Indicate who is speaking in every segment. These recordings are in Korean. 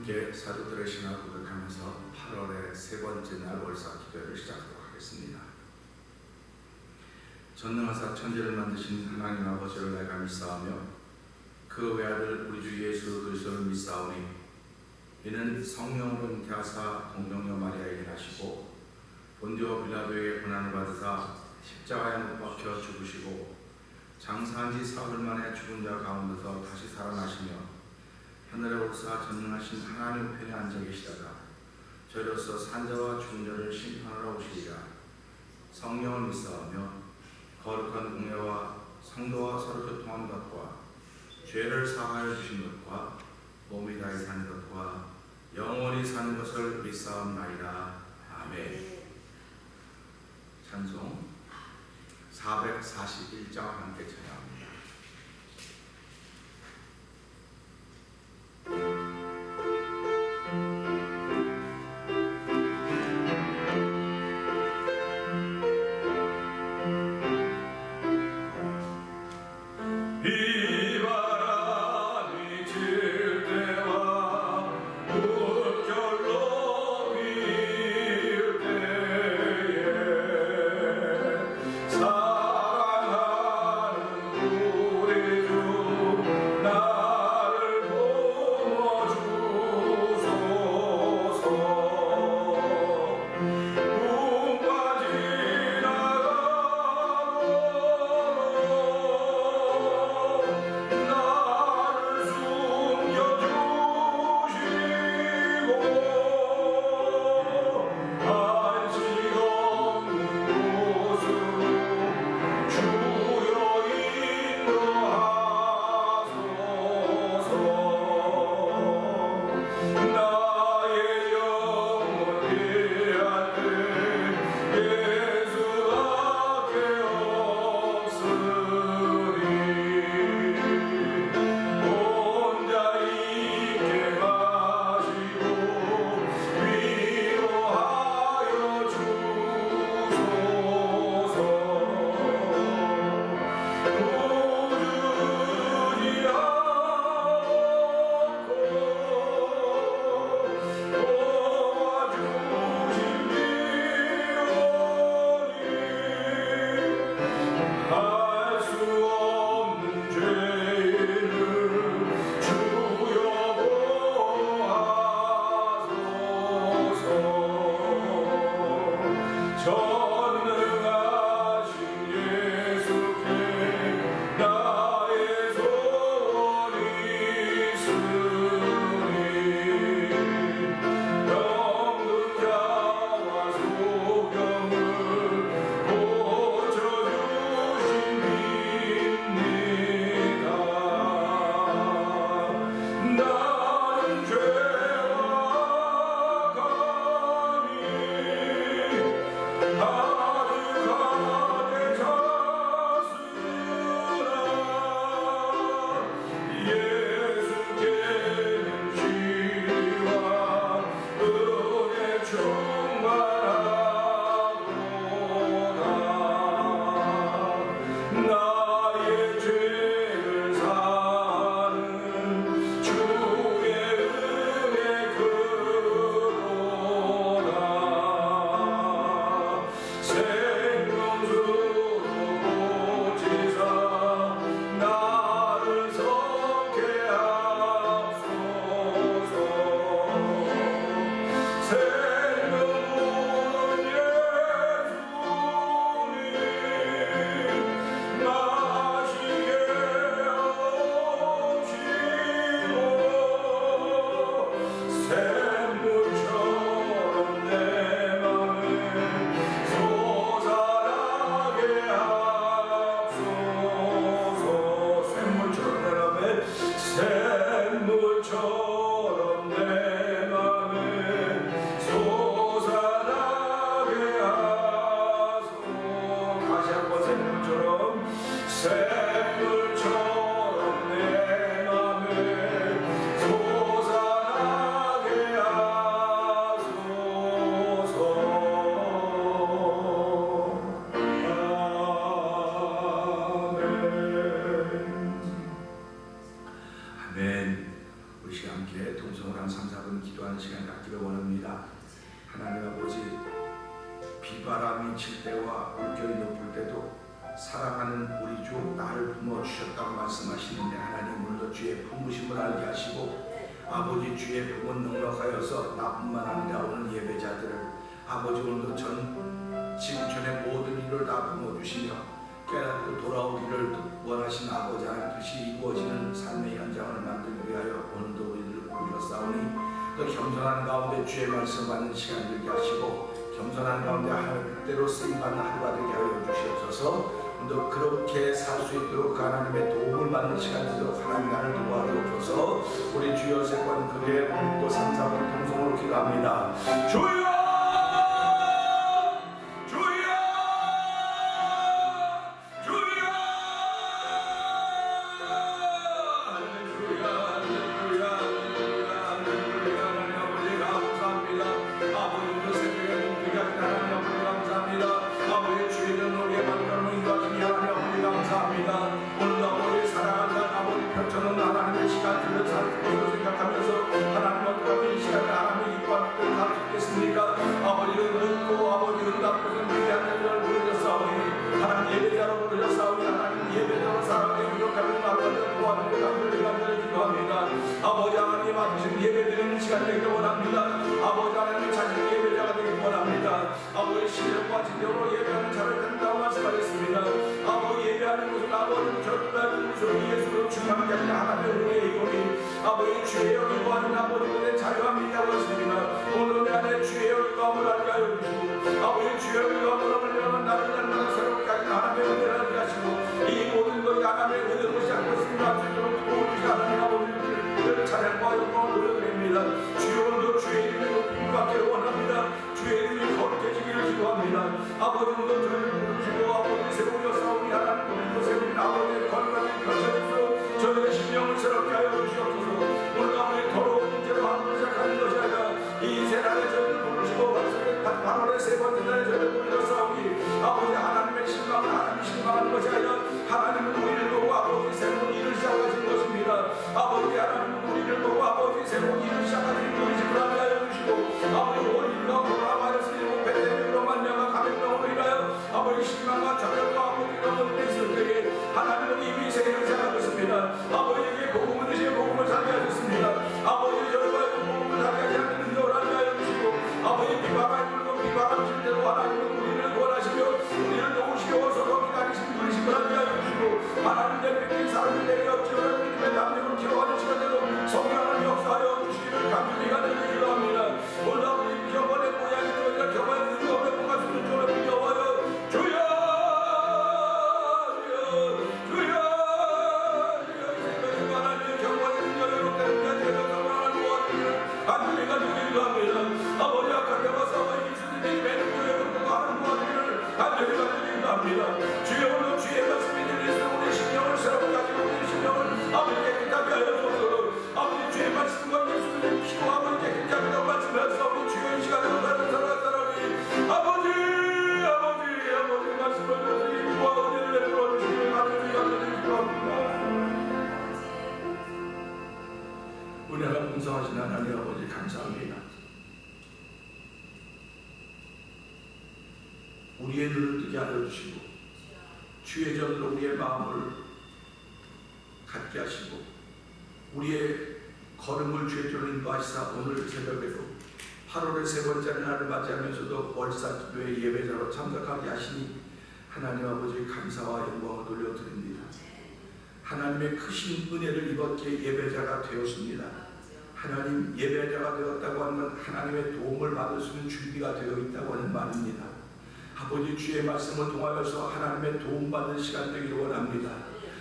Speaker 1: 함께 사도들의 신앙을 고백하면서 8월의 세 번째 날 월사 기도회를 시작하도록 하겠습니다. 전능하사 천지를 만드신 하나님 아버지를 내가 믿사오며 그 외아들 우리 주 예수 그리스도를 믿사오니 이는 성령으로 잉태하사 동정녀 마리아에게 나시고 본디오 빌라도에게 고난을 받으사 십자가에 못 박혀 죽으시고 장사한 지 사흘 만에 죽은 자 가운데서 다시 살아나시며 하늘에 오르사 전능하신 하나님 편에 앉아 계시다가 저희로서 산자와 죽은 자를 심판하러 오시리라. 성령을 믿사오며 거룩한 공예와 성도와 서로 교통하는 것과 죄를 사하여 주신 것과 몸이 다해 사는 것과 영원히 사는 것을 믿사옵나이다. 아멘. 찬송 441장 함께 찬양합니다.
Speaker 2: Oh
Speaker 1: 바람이 칠 때와 물결이 높을 때도 사랑하는 우리 주 나를 품어주셨다고 말씀하시는데, 하나님 오늘도 주의 품으심을 알게 하시고 아버지 주의 품은 넉넉하여서 나뿐만 아니라 오늘 예배자들을 아버지 오늘도 전 지구촌의 모든 일을 다 품어주시며 깨닫고 돌아오기를 원하신 아버지 하나님 뜻이 이루어지는 삶의 현장을 만들기 위하여 오늘도 우리들을 불러싸우니 또 겸손한 가운데 주의 말씀 받는 시간 되게 하시고 겸손한 가운데 하나님 뜻대로 쓰임받는 하루가 되게 하여 주시옵소서. 오늘도 그렇게 살 수 있도록 하나님의 도움을 받는 시간 되도록 하나님 나를 도와주옵소서. 우리 주여 세 번 그게 오늘도 3, 4번 통성으로 기도합니다. 주여! 저는 하나님의 시간을 생각하면서 하나님 어떻게 이 시간을 하나님의 입과 할 수 있겠습니까? 아버지를 듣고 아버지 응답하는 위대한 자를 부르셨사오니 하나님 예배자로 부르셨사오니 하나님 예배자로 사람의 유력하는 아버지를 도와주는 감사를 기도합니다. 아버지 하나님 아버지 예배드리는 시간 되기를 원합니다. 아버지 하나님 자신 예배자가 되기를 원합니다. 아버지 신령과 진정으로 예배하는 자를 된다고 말씀하셨습니다. 아버지 예배하는 것은 아버지 절대하는 것으로 예수로 충만하게 하는 하나님의 은혜의 이름이 아버지 주의 여기고 하는 아버지의 자유함이라고 했습니다. 오늘 내 안에 주의 여기고 함을 알게 하여 주시고 아버지 주의 여기고 함을 열면 나를 날마다 새롭게 하시는 하나님의 은혜를 알게 하시고 이 모든 것이 하나님의 은혜로 시작하고 있습니다. 할 수 있도록 도와주시 하나님 아버지를 찬양과 영광을 올려드립니다. 주여 오늘도 주의 이름으로 높임을 받기를 원합니다. 주의 이름이 거룩해지기를 기도합니다. 아버지 오늘도 저를 부르시고 아버지 세우려 싸우니 하나님 우리도 세우니 아버지의 거룩하게 펼쳐주시고 저의 심령을 새롭게 하여 주시옵소서. 오늘 아버지 더러운 문제로 함을 시작하는 것이 아니라 이 세상에 저를 부르시고 8월의 세 번째 날에 저를 부르셔 싸우니 아버지 하나님의 신방은 하나님이 신방하는 것이 아니라 하나님은 우리를 보고 아버지 새로운 일을 시작하신 것입니다. 아버지 하나님은 우리를 보고 아버지 새로운 일을 시작하신 것을 하게 하여 주시고 아버지 원인과 코로나 바이러스 일곱 팬데믹으로 만나가 감염병으로 인하여 아버지 신방과 저녁과 아버지 이런 것들이 있을 때에 하나님은 이미 세계를 시작하셨습니다. 아버지에게 복음을 드시고 복음을 살게 하셨습니다. 아버지 저희가 복음을 살게 하지 않는 능력을 하게 하여 주시고 아버지 비바가 불고 비바가 칠 때도 하나님은 우리를 구원하시며 우리를 도우시고 소돔이 다니신 분이심을 하게 하여 주시고 하나님 내 믿긴 사람이 내게 없지만 믿음의 담력을 키워가는 시간대로 성령을 역사하여 주시기를 간절히 간절히 기도합니다. 오늘 아버지 저번에 모양이 저희가 저번에 누가 없는 뭔가 수는 저를 빌려와요. 주여 아버지 아까 내가 싸워 이수님이 매듭교회로 가는 도와드리를 간절히 기도합니다. 주여 오늘 주의 말씀이 들리시는 우리 심령을 새롭게 하시고 우리 심령을 아버지 깨끗하게 하여 주옵소서. 아버지 주의 말씀과 예수님의 피로 아버지 깨끗하게 하라고 말씀하셔서 우리 주의 이 시간에 살아가는 사람이 아버지 말씀을 주시니 부와 은혜를 베풀어 주시기를 간절히 기도합니다. 은혜가 풍성하신 하나님 아버지 감사합니다. 우리의 눈을 뜨게 하여 주시고 주의 전으로 우리의 마음을 갖게 하시고 우리의 걸음을 주의 전으로 인도하시사 오늘 새벽에도 8월의 세 번째 날을 맞이하면서도 월사기도의 예배자로 참석하게 하시니 하나님 아버지 감사와 영광을 돌려드립니다. 하나님의 크신 은혜를 입었기에 예배자가 되었습니다. 하나님 예배자가 되었다고 하면 하나님의 도움을 받을 수 있는 준비가 되어 있다고 하는 말입니다. 아버지 주의 말씀을 통하여서 하나님의 도움받는 시간 되기를 원합니다.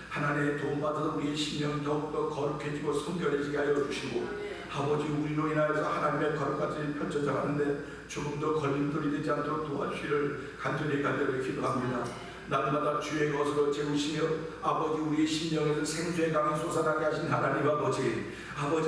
Speaker 1: 하나님의 도움받아서 우리의 심령이 더욱더 거룩해지고 성결해지게 하여 주시고 아버지 우리로 인하여서 하나님의 거룩까지 펼쳐져 가는데 조금 더 걸림돌이 되지 않도록 도와주시기를 간절히 기도합니다. 날마다 주의 것으로 재우시며 아버지 우리의 심령에서 생수의 강이 솟아나게 하신 하나님 아버지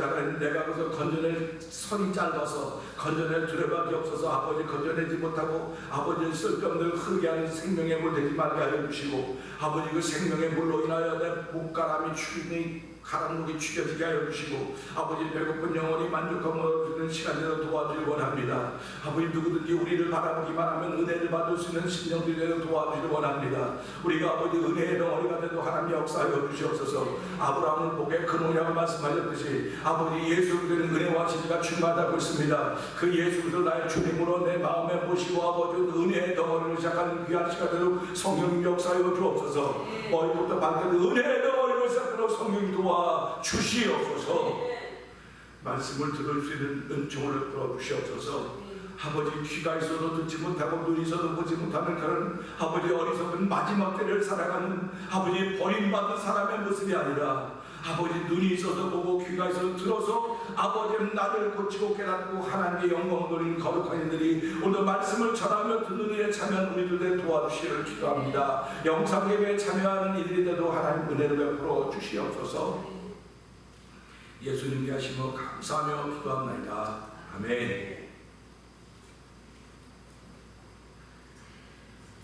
Speaker 1: 하나님 내가 그래서 건져낼 선이 짧아서 건져낼 두려움이 없어서 아버지 건져내지 못하고 아버지 쓸데없는 흐르게 하는 생명의 물 되지 말게 하여 주시고 아버지 그 생명의 물로 인하여 내 목가람이 추인이 가랑목이 축여지게 하여 주시고 아버지 배고픈 영혼이 만족함을 주는 시간대로 도와주길 원합니다. 아버지 누구든지 우리를 바라보기만 하면 은혜를 받을 수 있는 심령들이 되어 도와주길 원합니다. 우리가 아버지 은혜의 덩어리가 되도 하나님 역사하여 주시옵소서. 아브라함은 복의 근원이라고 말씀하셨듯이 아버지 예수 그리스도는 은혜와 진리가 충만하고 있습니다. 그 예수 그리스도 나의 주님으로 내 마음에 모시고 아버지 은혜의 덩어리를 시작하는 귀한 시간대로 성령님 역사하여 주옵소서. 머리부터 발끝까지 은혜의 덩어리로 시작하도록 성령이 도와 주시옵소서. 말씀을 들을 수 있는 은총을 풀어 주시옵소서. 아버지 귀가 있어도 듣지 못하고 눈이 있어도 보지 못하는 그런 아버지 어리석은 마지막 때를 살아가는 아버지 버림받은 사람의 모습이 아니라 아버지 눈이 있어서 보고 귀가 있어서 들어서 아버지는 나를 고치고 깨닫고 하나님의 영광을 누리는 거룩한 이들이 오늘 말씀을 전하며 듣는 일에 참여하는 우리들의 도와주시기를 기도합니다. 영상예배에 참여하는 이들이 되도 하나님 은혜를 베풀어 주시옵소서. 예수님께 하시며 감사하며 기도합니다. 아멘.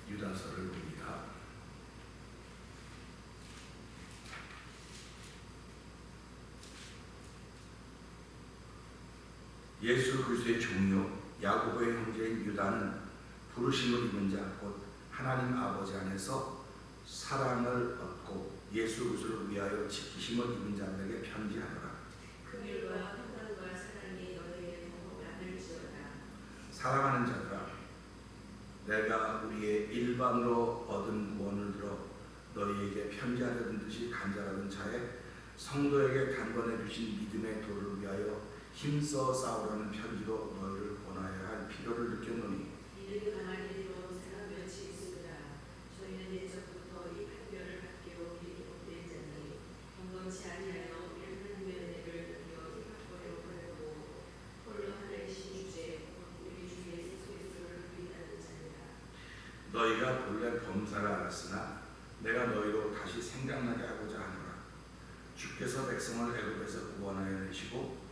Speaker 1: 유다서를 봅니다. 예수 그리스도의 종료 야고보의 형제인 유다는 부르심을 입은 자 곧 하나님 아버지 안에서 사랑을 얻고 예수 그리스도를 위하여 지키심을 입은 자들에게 편지하노라.
Speaker 2: 그 일과 평강과 사랑이 너희에게 동행하는지어다.
Speaker 1: 사랑하는 자들아, 내가 우리의 일반으로 얻은 구원을 들어 너희에게 편지하려던 듯이 간절하던 차에 성도에게 단번에 주신 믿음의 도를 위하여 힘써 싸우라는 편지로 너희를 권하여야 할 필요를 느꼈노니
Speaker 2: 이를 가만히 들어 생각 며칠 있으리라. 저희는 예적부터 이 판결을 받기로 미리 복된 자니 경건치 아니하여 하나님의 은혜를 느껴 힙합거려 보려고 홀로 하나이신 주제 우리 주 예수 그리스도를 부인하는 자니라.
Speaker 1: 너희가 본래 범사를 알았으나 내가 너희로 다시 생각나게 하고자 하노라. 주께서 백성을 애굽에서 구원하여 내시고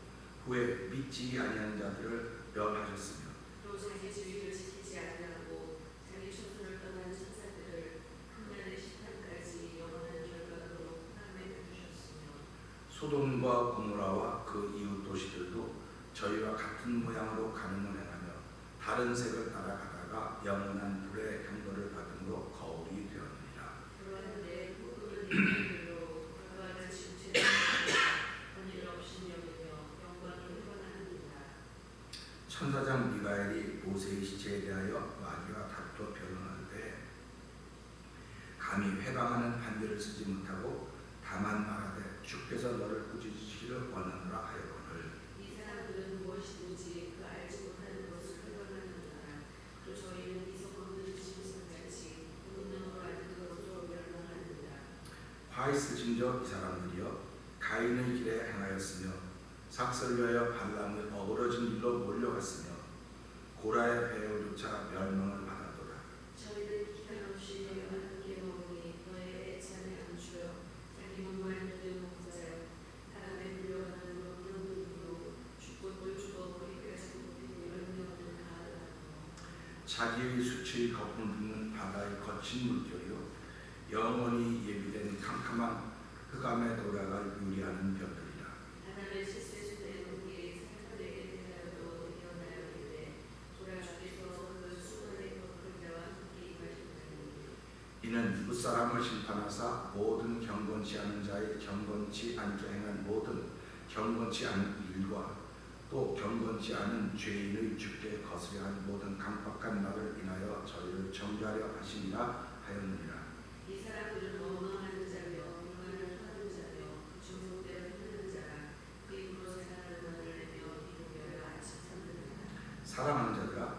Speaker 1: 후에 믿지 아니하는 자들을 멸하셨으며
Speaker 2: 또 자기 주의를 지키지 아니하고 자기 초선을 떠난 천사들을 하늘의 심판까지 영원한 결과로 포함해 주셨으며
Speaker 1: 소돔과 고모라와 그 이웃 도시들도 저희와 같은 모양으로 가늠을 행하며 다른 색을 따라가다가 영원한 불의 형벌을 받음으로 거울이 되었느니라.
Speaker 2: 그러한데 모든 인간들로 그와 같이 우체되는 권위를 없인 여기며 영광을 휘원하느니라.
Speaker 1: 천사장 미가엘이 모세의 시체에 대하여 마귀와 다투어 변론할 때 감히 회방하는 판결을 쓰지 못하고 다만 말하되 주께서 너를 꾸짖으시기를 원하노라 하였거늘
Speaker 2: 이 사람들은 무엇이든지 그 알지 못하는 것을 회방하느니라. 또 저희는 이석 없는 짐승같이 본능으로 알는 것으로 멸망하느니라.
Speaker 1: 화 있으신저 이 사람들이여 가인의 길에 행하였으며 삭설을 위하여 발람을 어그러진 일로 몰려갔으며 고라의 배우조차 멸망을 받았도다.
Speaker 2: 저희는 기간 없이 너희와 함께 먹으니 너의 애찬에 안주여 자기 몸만 믿는 목자여 바람에 물려가는 없는 눈으로 죽꽃을 죽어 머리까지 높이고 열매없는 가을을 하고
Speaker 1: 자기의 수치의 거품을 붓는 바다의 거친 물결이요 영원히 예비된 캄캄한 흑암에 돌아갈 유리하는 벽들이라.
Speaker 2: 하나님의 실세수된 우리의 사람들에게 대하여도 일어나야하되 돌아가께서 그 수건의 그자와 함께 임하셨나니
Speaker 1: 이는 뭇사람을 심판하사 모든 경건치 않은 자의 경건치 않게 행한 모든 경건치 않은 일과 또 경건치 않은 죄인의 주께 거스려 한 모든 강박한 말을 인하여 저희를 정죄하려 하시리라 하였느니라.
Speaker 2: 이 사람들은 원망하는 자며 불만을 하는 자며 중독되어 흐르는 자라. 그 입으로 생각하는 말을 내며 이루며 아침 잠드느니라.
Speaker 1: 사랑하는 자들아,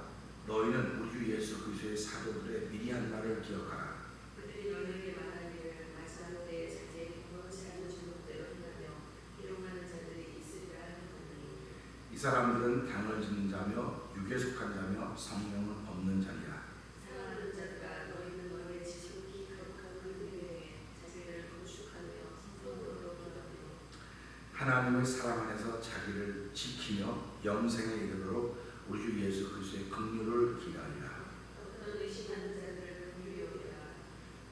Speaker 1: 너희는 우리 주 예수 그리스도의 사도들의 미리한 말을 기억하라.
Speaker 2: 그들이 너희에게 말하기를 마지막 때에 자기에게 경건치 않은 중독되어 행하며 희롱하는 자들이 있으리라 하였느니
Speaker 1: 이 사람들은 당을 짓는 자며 육에 속한 자며 성령은 없는 자니라.
Speaker 2: 사랑하는 자들아 너희는 너희의 지식이 거룩한 그들에 대해 자기를 건축하며 성도로 기도하며
Speaker 1: 하나님의 사랑 안에서 자기를 지키며 영생에 이르도록 우리 주 예수 그리스도의 긍휼을 기다리라.
Speaker 2: 어떤 의심하는 자들을 긍휼히 여기라.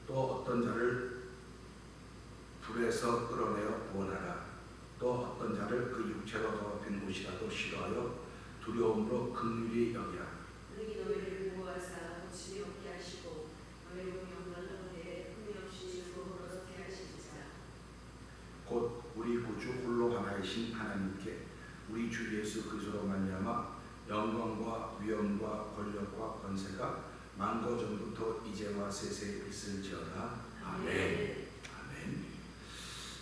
Speaker 1: 또 어떤 자를 불에서 끌어내어 구원하라. 볼지라도 싫어하여 두려움으로 긍휼히 여기라.
Speaker 2: 능히 너희를 보호하사 고침이 없게 하시고 너희로 영광을 얻되 흠이 없이 즐거움으로 대하시리자.
Speaker 1: 곧 우리 구주 홀로 하나이신 하나님께 우리 주 예수 그리스도로 말미암아 영광과 위엄과 권력과 권세가 만고 전부터 이제와 세세에 있을지어다. 아멘. 아멘.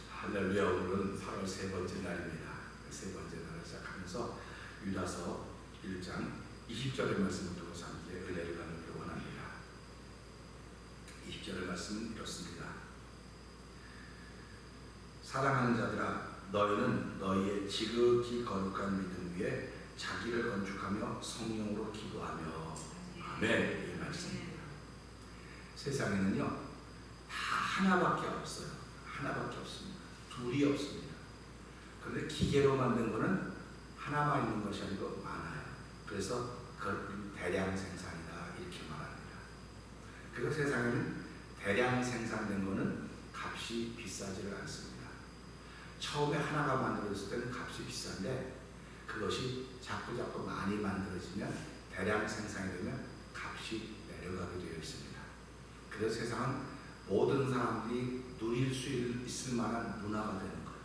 Speaker 1: 할렐루야. 오늘은 8월 세 번째 날입니다. 세 번째 날을 시작하면서 유다서 1장 20절의 말씀을 두고서 함께 은혜를 나누기를 원합니다. 20절의 말씀은 이렇습니다. 사랑하는 자들아, 너희는 너희의 지극히 거룩한 믿음 위에 자기를 건축하며 성령으로 기도하며. 아멘. 이 말씀입니다. 세상에는요 다 하나밖에 없어요. 하나밖에 없습니다. 둘이 없습니다. 그런데 기계로 만든 거는 하나만 있는 것이 아니고 많아요. 그래서 그걸 대량 생산이다 이렇게 말합니다. 그리고 세상에는 대량 생산된 거는 값이 비싸지를 않습니다. 처음에 하나가 만들어졌을 때는 값이 비싼데 그것이 자꾸 많이 만들어지면 대량 생산이 되면 값이 내려가게 되어 있습니다. 그래서 세상은 모든 사람들이 누릴 수 있을 만한 문화가 되는 거예요.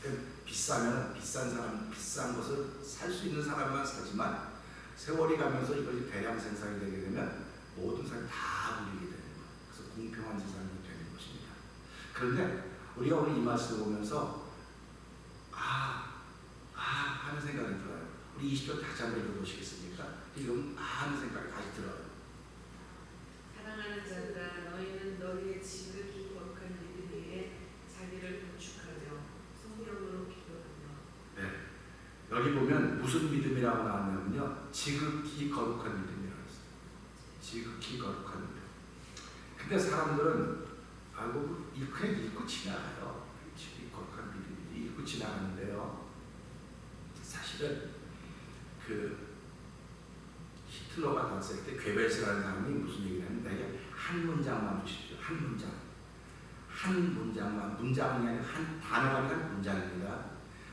Speaker 1: 그러니까 비싸면 비싼 사람, 비싼 것을 살 수 있는 사람만 사지만 세월이 가면서 이것이 대량 생산이 되게 되면 모든 사람이 다 누리게 되는 거예요. 그래서 공평한 세상이 되는 것입니다. 그런데 우리가 오늘 이 말씀을 보면서 하는 생각이 들어요. 우리 20절 다시 한번 읽어보시겠습니까? 지금 하는 생각이 다시 들어요.
Speaker 2: 사랑하는 자들아, 너희는 너희의 지극히 거룩한 믿음 위에 자기를 건축하며 성령으로 기도하며.
Speaker 1: 네. 여기 보면 무슨 믿음이라고 나왔냐면요, 지극히 거룩한 믿음이라고 했어요. 지극히 거룩한 믿음. 근데 사람들은 그냥 읽고 지나가요. 지극히 거룩한 믿음이 읽고 지나가는데요. 사실은 히틀러가 났을 때 괴벨스라는 사람이 무슨 얘기를 하냐면 내게 한 문장만 주십시오. 한 문장. 한 문장만, 문장이 아니라 한 단어가 아니라 문장입니다.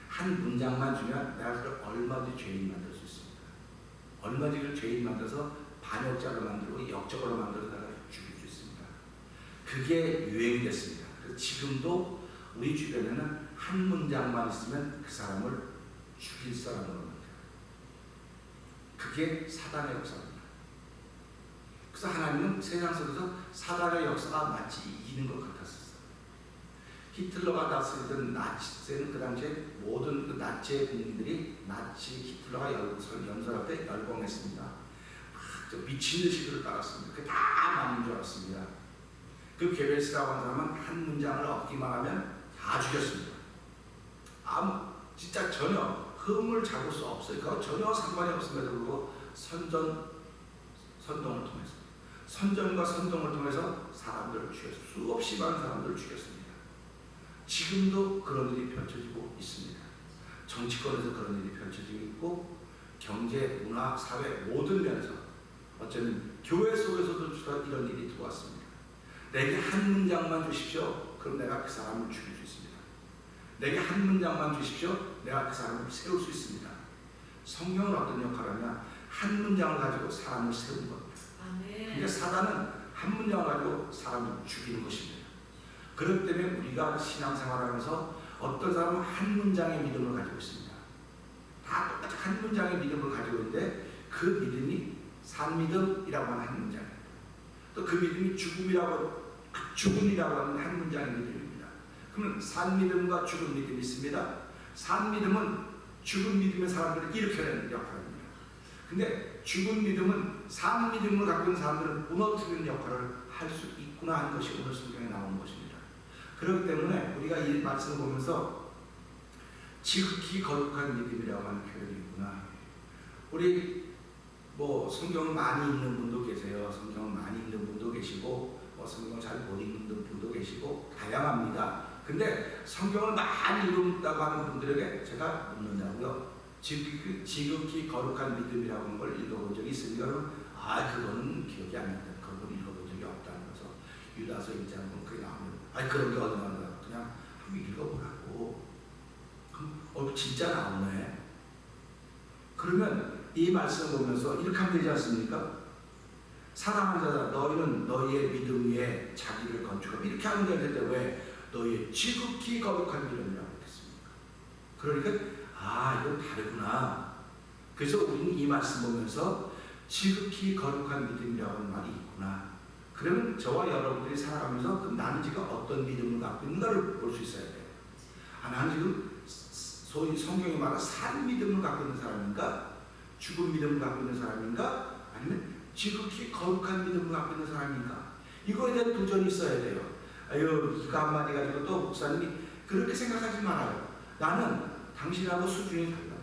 Speaker 1: 한 문장만 주면 내가 그걸 얼마든지 죄인 만들 수 있습니다. 얼마든지 죄인 만들어서 반역자로 만들고 역적으로 만들어서 내가 죽일 수 있습니다. 그게 유행이 됐습니다. 그래서 지금도 우리 주변에는 한 문장만 있으면 그 사람을 죽일 사람으로 만들어요. 그게 사단의 역사입니다. 그래서 하나님은 세상 속에서 사단의 역사가 마치 이기는 것 같았어요. 히틀러가 다스리던 나치세는 그 당시에 모든 그 나치의 국민들이 나치 히틀러가 연설할 때 열광했습니다. 막 미친 듯이 그를 따랐습니다. 그게 다 맞는 줄 알았습니다. 그 게벨스라고 하는 사람은 한 문장을 얻기만 하면 다 죽였습니다. 진짜 전혀 흠을 잡을 수 없어요. 그거 전혀 상관이 없음에도 불구하고 선동을 통해서, 선전과 선동을 통해서 사람들을 죽였습니다. 수없이 많은 사람들을 죽였습니다. 지금도 그런 일이 펼쳐지고 있습니다. 정치권에서 그런 일이 펼쳐지고 있고, 경제, 문화, 사회 모든 면에서, 어쩌면 교회 속에서도 이런 일이 들어왔습니다. 내게 한 문장만 주십시오. 그럼 내가 그 사람을 죽일 수 있습니다. 내게 한 문장만 주십시오. 내가 그 사람을 세울 수 있습니다. 성경은 어떤 역할을 하냐? 한 문장을 가지고 사람을 세우는 겁니다. 그러니까 사단은 한 문장을 가지고 사람을 죽이는 것입니다. 그렇기 때문에 우리가 신앙생활을 하면서 어떤 사람은 한 문장의 믿음을 가지고 있습니다. 다 똑같이 한 문장의 믿음을 가지고 있는데 그 믿음이 산믿음이라고 하는 한 문장입니다. 또 그 믿음이 죽음이라고 하는 한 문장의 믿음입니다. 그러면 산믿음과 죽은 믿음이 있습니다. 산믿음은 죽은 믿음의 사람들을 일으켜내는 역할입니다. 근데 죽은 믿음은 산 믿음을 갖고 있는 사람들은 무너뜨리는 역할을 할 수 있구나 하는 것이 오늘 성경에 나오는 것입니다. 그렇기 때문에 우리가 이 말씀을 보면서 지극히 거룩한 믿음이라고 하는 표현이 있구나. 우리 성경을 많이 읽는 분도 계세요. 성경을 많이 읽는 분도 계시고 성경을 잘 못 읽는 분도 계시고 다양합니다. 근데 성경을 많이 읽는다고 하는 분들에게 제가 묻는다고요. 지극히 거룩한 믿음이라고 하는 걸 읽어본 적이 있습니까? 그거는 기억이 안 난다. 그걸 읽어본 적이 없다는 거죠. 유다서 1장 보면 그게 나오면 그런 게 어디 나온다. 그냥 한번 읽어보라고. 그럼 진짜 나오네. 그러면 이 말씀을 보면서 이렇게 하면 되지 않습니까? 사랑하는 자들아 너희는 너희의 믿음 위에 자기를 건축하고 이렇게 하면 되는데 왜 너희의 지극히 거룩한 믿음이라고 했습니까? 그러니까 이건 다르구나. 그래서 우리는 이 말씀 보면서 지극히 거룩한 믿음이라고 하는 말이 있구나. 그러면 저와 여러분들이 살아가면서 나는 지금 어떤 믿음을 갖고 있는가를 볼 수 있어야 돼요. 나는 지금 소위 성경이 말하는 산 믿음을 갖고 있는 사람인가? 죽은 믿음을 갖고 있는 사람인가? 아니면 지극히 거룩한 믿음을 갖고 있는 사람인가? 이거에 대한 도전이 있어야 돼요. 이거 한마디 가지고 또 목사님이 그렇게 생각하지 말아요. 나는 당신하고 수준이 달라.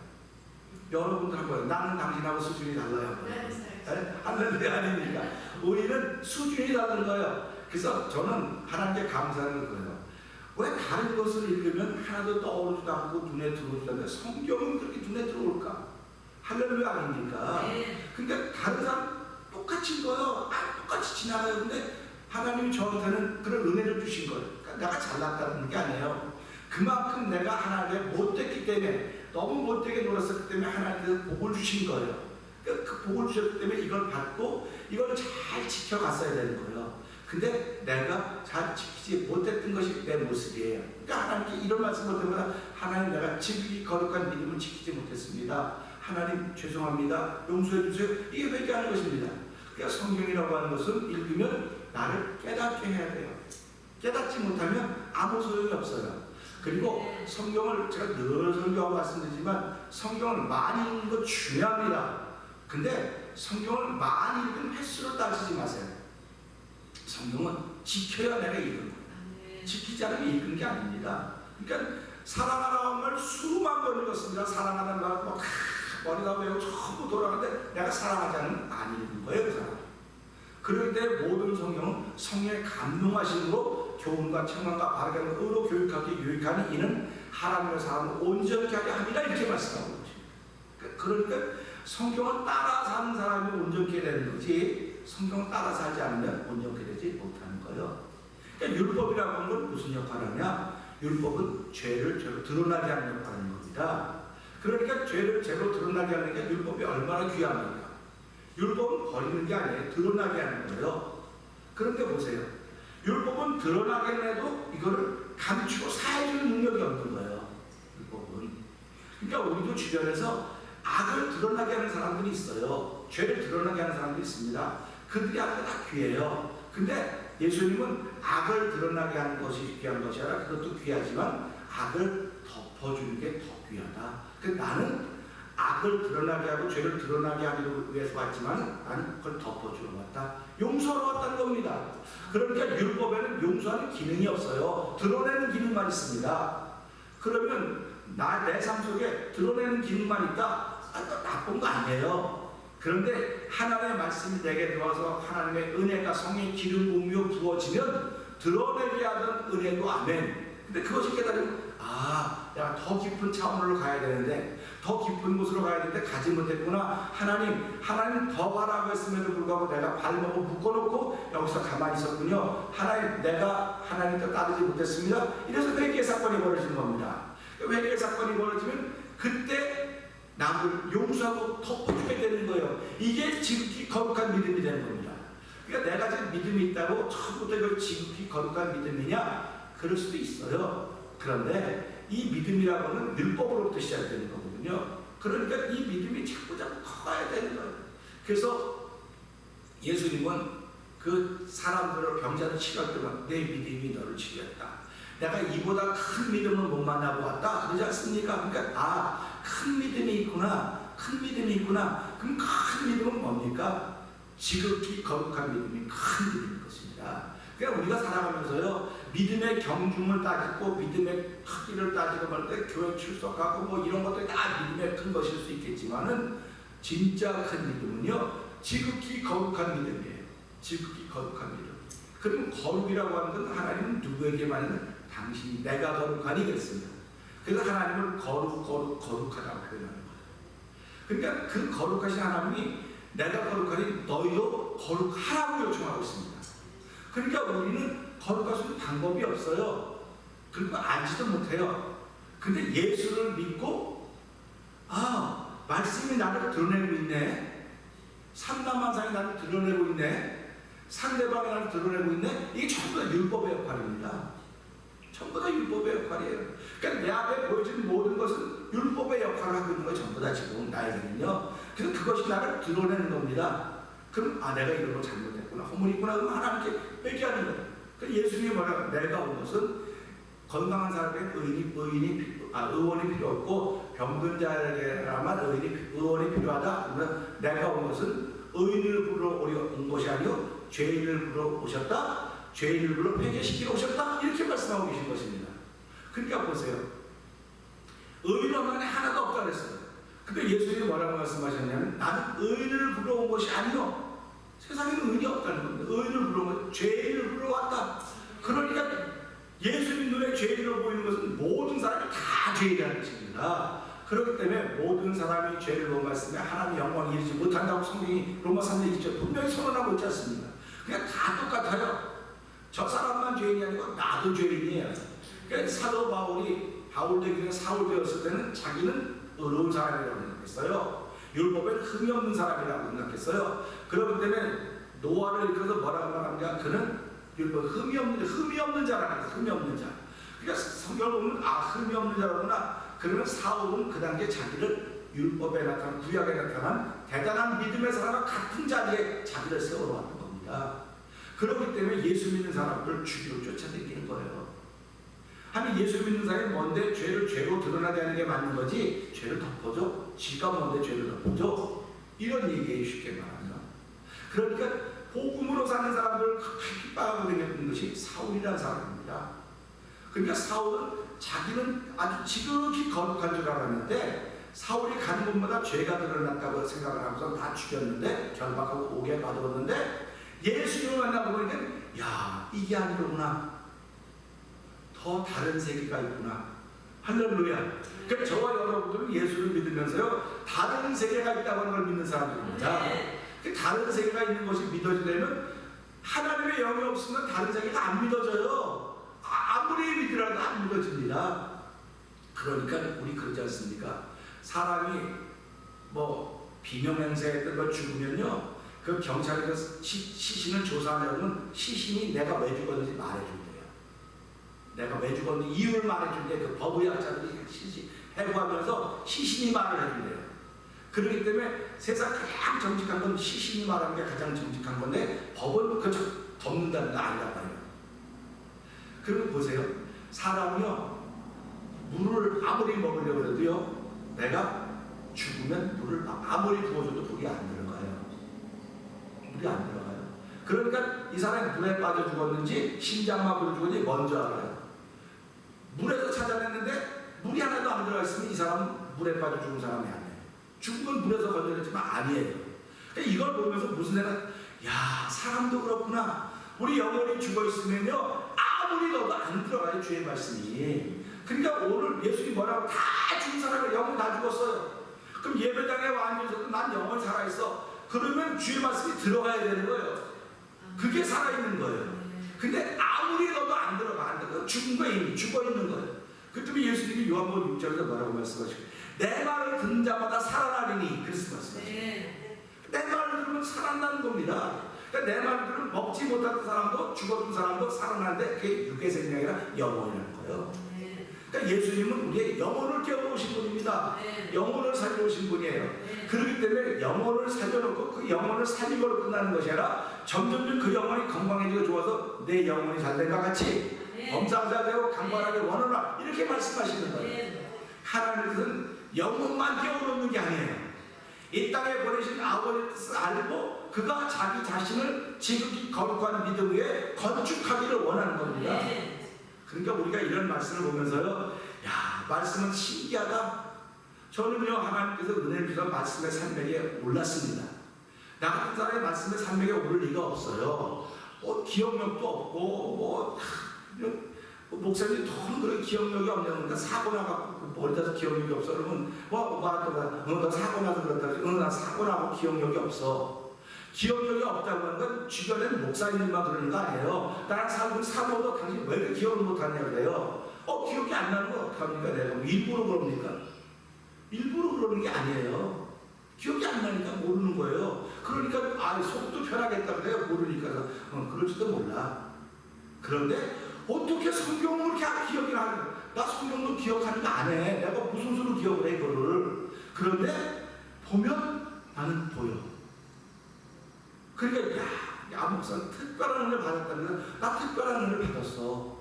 Speaker 1: 여러분들 한번 나는 당신하고 수준이 달라요. 할렐루야 아닙니까? 우리는 수준이 다른 거예요. 그래서 저는 하나님께 감사하는 거예요. 왜 다른 것을 읽으면 하나도 떠오르지도 않고 눈에 들어오지도 않는데 성경은 그렇게 눈에 들어올까? 할렐루야 아닙니까? 그러니까 다른 사람 똑같이 읽어요. 똑같이 지나가요. 근데 하나님이 저한테는 그런 은혜를 주신 거예요. 그러니까 내가 잘났다는 게 아니에요. 그만큼 내가 하나님께 못됐기 때문에 너무 못되게 놀았었기 때문에 하나님께서 복을 주신 거예요. 그 복을 주셨기 때문에 이걸 받고 이걸 잘 지켜갔어야 되는 거예요. 근데 내가 잘 지키지 못했던 것이 내 모습이에요. 그러니까 하나님께 이런 말씀을 때마다 하나님 내가 지극히 거룩한 믿음을 지키지 못했습니다. 하나님 죄송합니다. 용서해 주세요. 이게 회개하는 것입니다. 그러니까 성경이라고 하는 것은 읽으면 나를 깨닫게 해야 돼요. 깨닫지 못하면 아무 소용이 없어요. 그리고 성경을 제가 늘 설교하고 말씀드리지만 성경을 많이 읽는 거 중요합니다. 근데 성경을 많이 읽은 횟수를 따지지 마세요. 성경은 지켜야 내가 읽은 거예요. 지키지 않으면 읽은 게 아닙니다. 그러니까 사랑하라는 말 수만 번 읽었습니다. 사랑하라는 말 막 머리다 외우고 전부 돌아가는데 내가 사랑하지 않으면 안 읽은 거예요. 그 사람. 그럴 때 모든 성경은 성령의 감동하심으로 교훈과 청망과 바르게 하는 의로 교육하기 유익하니 이는 하나님의 사람을 온전케 하게 합니다. 이렇게 말씀하고 있습니다. 그러니까 성경을 따라 사는 사람이 온전케 되는 거지 성경을 따라 살지 않으면 온전케 되지 못하는 거예요. 그러니까 율법이라고 하는 건 무슨 역할을 하냐? 율법은 죄를 죄로 드러나게 하는 역할을 하는 겁니다. 그러니까 죄를 죄로 드러나게 하는 게 율법이 얼마나 귀합니까? 율법은 버리는 게 아니에요. 드러나게 하는 거예요. 그런데 보세요. 율법은 드러나게 해도 이거를 감추고 사해주는 능력이 없는 거예요. 율법은. 그러니까 우리도 주변에서 악을 드러나게 하는 사람들이 있어요. 죄를 드러나게 하는 사람들이 있습니다. 그들이 앞에 다 귀해요. 근데 예수님은 악을 드러나게 하는 것이 귀한 것이 아니라 그것도 귀하지만 악을 덮어주는 게 더 귀하다. 나는 악을 드러나게 하고 죄를 드러나게 하기 위해서 왔지만 나는 그걸 덮어주러 왔다. 용서하러 왔다는 겁니다. 그러니까 율법에는 용서하는 기능이 없어요. 드러내는 기능만 있습니다. 그러면 내 삶 속에 드러내는 기능만 있다? 나쁜 거 아니에요. 그런데 하나님의 말씀이 내게 들어와서 하나님의 은혜가 성의 기름 부으며 부어지면 드러내게 하던 은혜도 아멘. 근데 그것이 깨달으면 내가 더 깊은 차원으로 가야 되는데 더 깊은 곳으로 가야 되는데 가지 못했구나. 하나님 더 가라고 했음에도 불구하고 내가 발목을 묶어놓고 여기서 가만히 있었군요. 내가 하나님 뜻 따르지 못했습니다. 이래서 회개의 사건이 벌어지는 겁니다. 회개의 사건이 벌어지면 그때 남을 용서하고 덮어주게 되는 거예요. 이게 지극히 거룩한 믿음이 되는 겁니다. 그러니까 내가 지금 믿음이 있다고 처음부터 이걸 지극히 거룩한 믿음이냐? 그럴 수도 있어요. 그런데 이 믿음이라고 하는 율법으로부터 시작되는 거거든요. 그러니까 이 믿음이 자꾸 커가야 되는 거예요. 그래서 예수님은 그 사람들을 병자를 치료할 때만 내 믿음이 너를 치료했다. 내가 이보다 큰 믿음을 못 만나고 왔다. 그러지 않습니까? 그러니까 큰 믿음이 있구나. 큰 믿음이 있구나. 그럼 큰 믿음은 뭡니까? 지극히 거룩한 믿음이 큰 믿음인 것입니다. 그러니까 우리가 살아가면서요, 믿음의 경중을 따지고 믿음의 크기를 따지고 할 때 교회 출석하고 뭐 이런 것들이 다 믿음의 큰 것일 수 있겠지만은 진짜 큰 믿음은요, 지극히 거룩한 믿음이에요. 지극히 거룩한 믿음. 그럼 거룩이라고 하는 건 하나님은 누구에게만 있는 당신이 내가 거룩하니 그랬습니다. 그래서 하나님을 거룩하다고 표현하는 거예요. 그러니까 그 거룩하신 하나님이 내가 거룩하니 너희도 거룩하라고 요청하고 있습니다. 그러니까 우리는 거룩할 수 있는 방법이 없어요. 그리고 알지도 못해요. 근데 예수를 믿고 말씀이 나를 드러내고 있네. 삼남만상이 나를 드러내고 있네. 상대방이 나를 드러내고 있네. 이게 전부 다 율법의 역할입니다. 전부 다 율법의 역할이에요. 그러니까 내 앞에 보여지는 모든 것은 율법의 역할을 하고 있는 거예요. 전부 다 지금 나에게는요. 그래서 그것이 나를 드러내는 겁니다. 그럼 내가 이런 거 잘못했구나, 허물있구나, 그럼 하나님께 회개하는 거예요. 그래서 예수님이 뭐라고, 내가 온 것은 건강한 사람에게 의원이 필요 없고 병든 자에게라만 의원이 필요하다. 그러면 내가 온 것은 의인을 부르러 온 것이 아니요 죄인을 부르러 오셨다. 죄인을 부르러 회개시키러 오셨다. 이렇게 말씀하고 계신 것입니다. 그러니까 보세요. 의인은 하나도 없다 그랬어요. 근데 예수님이 뭐라고 말씀하셨냐면 나는 의인을 부르러 온 것이 아니요 세상에는 의인이 없다는 겁니다. 의인을 부르러 온 것, 죄인을 부르러 왔다. 그러니까 예수님 눈에 죄인으로 보이는 것은 모든 사람이 다 죄인이라는 것입니다. 그렇기 때문에 모든 사람이 죄를 본 말씀에 하나님 영광이 이르지 못한다고 성경이 로마 3장 1절 분명히 선언하고 있지 않습니까? 그냥 다 똑같아요. 저 사람만 죄인이 아니고 나도 죄인이에요. 그러니까 사도 바울 되기는 사울 되었을 때는 자기는 의로운 사람이라고 생각했어요. 율법엔 흠이 없는 사람이라고 생각했어요. 그렇기 때문에 노아를 일컬어서 뭐라고 말합니까? 그는 율법 흠이 없는 자라는 거예요. 흠이 없는 자. 그러니까 성경을 보면 흠이 없는 자라구나. 그러면 사울은 그 당시에 자기를 율법에 나타난 구약에 나타난 대단한 믿음의 사람과 같은 자리에 자기를 세워놓았던 겁니다. 그렇기 때문에 예수 믿는 사람들을 죽이로 쫓아다니는 거예요. 아니 예수 믿는 사람이 뭔데 죄를 죄로 드러나게 하는 게 맞는 거지 죄를 덮어줘? 지가 뭔데 죄를 덮어줘? 이런 얘기에 쉽게 말하면 그러니까 복음으로 사는 사람들을 핍박하고 다녔던 것이 사울이라는 사람입니다. 그러니까 사울은 자기는 아주 지극히 거룩한 줄 알았는데 사울이 가는 곳마다 죄가 드러났다고 생각을 하고서 다 죽였는데 결박하고 옥에 가두었는데 예수님을 만나고 보니까 야 이게 아니로구나. 더 다른 세계가 있구나. 할렐루야. 그러니까 저와 여러분들은 예수를 믿으면서요 다른 세계가 있다고 하는 걸 믿는 사람들입니다. 그 다른 세계가 있는 것이 믿어지려면 하나님의 영이 없으면 다른 세계가 안 믿어져요. 아무리 믿으라도 안 믿어집니다. 그러니까 우리 그러지 않습니까? 사람이 비명행세했던 걸 죽으면요 그 경찰이 그 시신을 조사하려면 시신이 내가 왜 죽었는지 말해준대요. 내가 왜 죽었는지 이유를 말해준대. 그 법의학자들이 시신 해부하면서 시신이 말을 해준대요. 그렇기 때문에 세상 가장 정직한 건 시신이 말하는 게 가장 정직한 건데 법은 그저 덮는다는 거 아니란 말이에요. 그러면 보세요. 사람이요 물을 아무리 먹으려고 해도요 내가 죽으면 물을 아무리 부어줘도 물이 안 들어가요. 물이 안 들어가요. 그러니까 이 사람이 물에 빠져 죽었는지 심장마비로 죽었는지 먼저 알아요. 물에서 찾아냈는데 물이 하나도 안 들어가 있으면 이 사람은 물에 빠져 죽은 사람이 아니에요. 죽은 건 물에서 건져냈지만 아니에요. 그러니까 이걸 보면서 무슨 생각? 야 사람도 그렇구나. 우리 영혼이 죽어 있으면요 아무리 넣어도 안 들어가요 주의 말씀이. 그러니까 오늘 예수님이 뭐라고 다 죽은 사람의 영혼 다 죽었어요. 그럼 예배당에 와 앉아서도 난 영혼이 살아있어. 그러면 주의 말씀이 들어가야 되는 거예요. 그게 살아있는 거예요. 근데 아무리 넣어도 안 들어가. 안 들어가. 죽은 거예요. 이미 죽어있는 거예요. 그때 예수님이 요한복음 6절에서 뭐라고 말씀하시고 내 말을 듣는 자마다 살아나리니 그래서 말씀하시고 내 말을 들으면 살아나는 겁니다. 그러니까 내 말을 들으면 먹지 못했던 사람도 죽었던 사람도 살아나는데 그게 육의 생명이라 영혼이라는 거예요. 그러니까 예수님은 우리의 영혼을 깨워오신 분입니다. 영혼을 살려오신 분이에요. 그렇기 때문에 영혼을 살려놓고 그 영혼을 살리고로 끝나는 것이 아니라 점점 그 영혼이 건강해지고 좋아서 내 영혼이 잘된과 같이 범상자되고 강건하게 원하라 이렇게 말씀하시는 거예요. 하나님은 영혼만 깨워놓는 게 아니에요. 이 땅에 보내신 아버지의 뜻을 알고 그가 자기 자신을 지극히 거룩한 믿음 위에 건축하기를 원하는 겁니다. 그러니까 우리가 이런 말씀을 보면서요 야 말씀은 신기하다. 저는요 하나님께서 은혜를 주셔서 말씀의 산맥에 올랐습니다. 나 같은 사람의 말씀의 산맥에 오를 리가 없어요. 기억력도 없고 목사님 통 그런 기억력이 없냐니까 사고 나갖고 머리다서 기억력이 없어. 그러면 너 사고 나서 그렇다. 나 사고 나고 기억력이 없어. 기억력이 없다고 하는 건 주변에 목사님들만 그러는 거 아니에요. 나랑 사고도 당신 왜 이렇게 기억을 못하냐 그래요. 기억이 안 나는 거 어떡합니까? 내가 일부러 그럽니까? 일부러 그러는 게 아니에요. 기억이 안 나니까 모르는 거예요. 그러니까 속도 편하겠다 그래요. 모르니까 그럴지도 몰라. 그런데 어떻게 성경을 그렇게 기억이 나는 거야? 나 성경도 기억하는 거 안 해. 내가 무슨 수로 기억을 해 그거를. 그런데 보면 나는 보여. 그러니까 야 목사는 특별한 은혜를 받았다면 나 특별한 은혜를 받았어.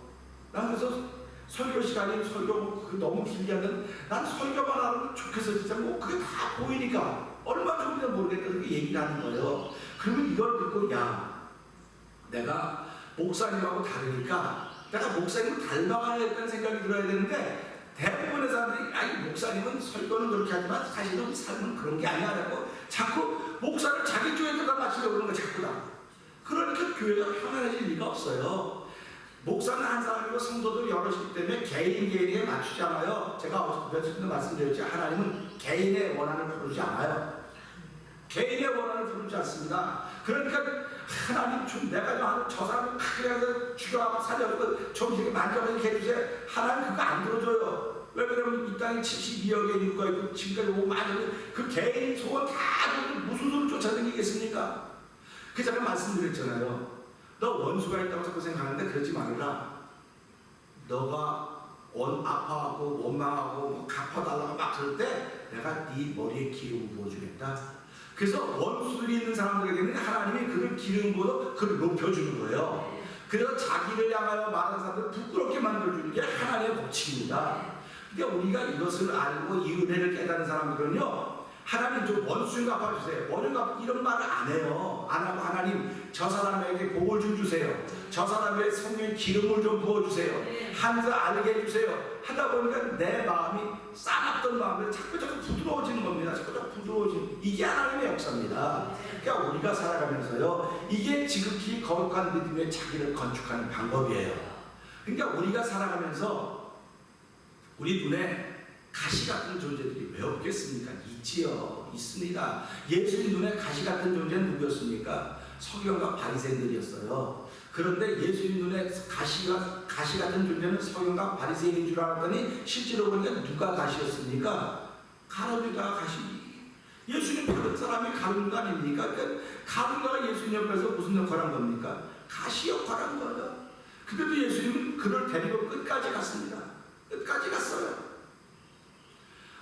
Speaker 1: 난 그래서 설교 시간이 설교 너무 길게 하면 난 설교만 하면 좋겠어. 진짜 뭐 그게 다 보이니까 얼마나 좋은지 모르겠다 그렇게 얘기를 하는 거예요. 그러면 이걸 듣고 야 내가 목사님하고 다르니까 내가 목사님을 닮아가야겠다는 생각이 들어야 되는데 대부분의 사람들이 이 목사님은 설교는 그렇게 하지만 사실은 삶은 그런 게 아니야라고 자꾸 목사를 자기 교회에다가 맞추려고 그러는 거 자꾸 다. 그러니까 교회가 편안해질 리가 없어요. 목사는 한 사람이고 성도도 여럿이기 때문에 개인에 맞추지 않아요. 제가 며칠 전에 말씀드렸지 하나님은 개인의 원한을 부르지 않아요. 개인의 원한을 부르지 않습니다. 그러니까 하나님 좀 내가 저 사람을 크게 죽여 살려서 좀 이렇게 만져서 이렇게 해주세요. 하나님 그거 안 들어줘요. 왜 그러면 이 땅에 72억의 인구가 있고 지금까지 오고 많은 그 개인 소원 다 무슨 소리 쫓아다니겠습니까? 그 전에 말씀드렸잖아요. 너 원수가 있다고 자꾸 생각하는데 그러지 말아라. 너가 아파하고 원망하고 갚아달라고 막 그럴 때 내가 네 머리에 기름을 부어주겠다. 그래서 원수들이 있는 사람들에게는 하나님이 그를 기름 부어 그를 높여주는 거예요. 그래서 자기를 향하여 말하는 사람들을 부끄럽게 만들어주는 게 하나님의 법칙입니다. 그러니까 우리가 이것을 알고 이 은혜를 깨닫는 사람들은요, 하나님 좀 원수 좀 갚아주세요. 원수 이런 말을 안 해요. 안 하고 하나님 저 사람에게 복을 좀 주세요. 저 사람의 성령의 기름을 좀 부어주세요. 하늘을 알게 해주세요. 하다 보니까 내 마음이 싸납던 마음이 자꾸 부드러워지는 겁니다. 자꾸 부드러워지는 이게 하나님의 역사입니다. 그러니까 우리가 살아가면서요, 이게 지극히 거룩한 믿음의 자기를 건축하는 방법이에요. 그러니까 우리가 살아가면서 우리 눈에 가시 같은 존재들이 왜 없겠습니까? 있지요. 있습니다. 예수님 눈에 가시 같은 존재는 누구였습니까? 서기관과 바리새인들이었어요. 그런데 예수님 눈에 가시 같은 존재는 서기관과 바리새인인 줄 알았더니 실제로 보니까 누가 가시였습니까? 가룟유다가 가시. 예수님 다른 사람이 가룟유다 아닙니까? 그러니까 가룟유다가 예수님 옆에서 무슨 역할을 한 겁니까? 가시 역할을 한 거예요. 그래도 예수님은 그를 데리고 끝까지 갔습니다. 끝까지 갔어요.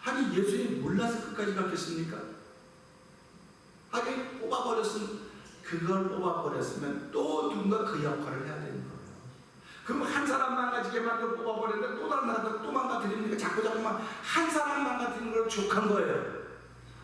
Speaker 1: 아니 예수님 몰라서 끝까지 갔겠습니까? 아니 그걸 뽑아버렸으면 또 누군가 그 역할을 해야 되는 거예요. 그럼 한 사람 망가지게 만들어 뽑아버렸는데 또 다른 사람 또 망가뜨리니까 자꾸만 한 사람 망가뜨리는 걸 족한 거예요.